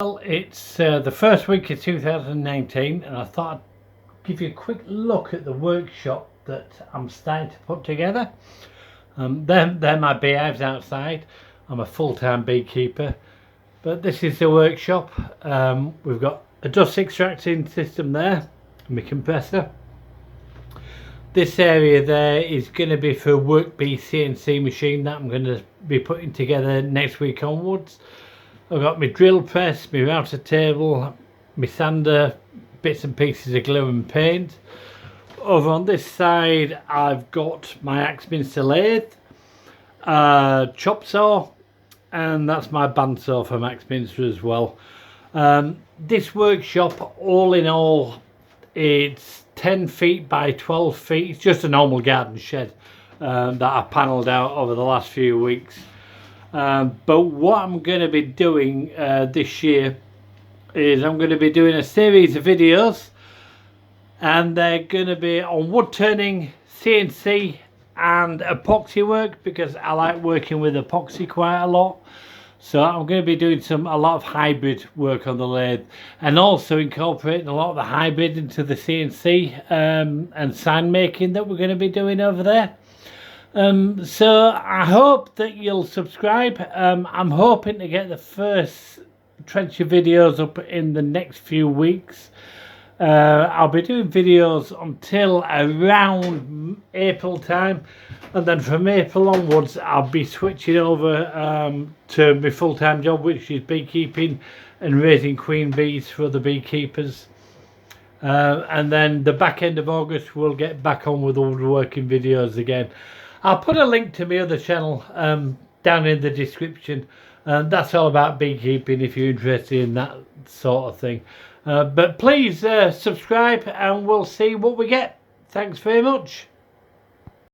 Well, it's the first week of 2019 and I thought I'd give you a quick look at the workshop that I'm starting to put together. They're my beehives outside. I'm a full-time beekeeper, but this is the workshop. We've got a dust extracting system there, my compressor. This area there is going to be for a Workbee CNC machine that I'm going to be putting together next week onwards. I've got my drill press, my router table, my sander, bits and pieces of glue and paint. Over on this side I've got my Axminster lathe, chop saw, and that's my bandsaw from Axminster as well. This workshop, all in all, it's 10 feet by 12 feet. It's just a normal garden shed that I've panelled out over the last few weeks. But what I'm going to be doing this year is I'm going to be doing a series of videos, and they're going to be on wood turning, CNC and epoxy work, because I like working with epoxy quite a lot. So I'm going to be doing a lot of hybrid work on the lathe, and also incorporating a lot of the hybrid into the CNC and sign making that we're going to be doing over there. So I hope that you'll subscribe. I'm hoping to get the first trencher videos up in the next few weeks. I'll be doing videos until around April time, and then from April onwards I'll be switching over to my full-time job, which is beekeeping and raising queen bees for the beekeepers. And then the back end of August we'll get back on with the woodworking videos again. I'll put a link to my other channel down in the description. That's all about beekeeping if you're interested in that sort of thing. But please subscribe and we'll see what we get. Thanks very much.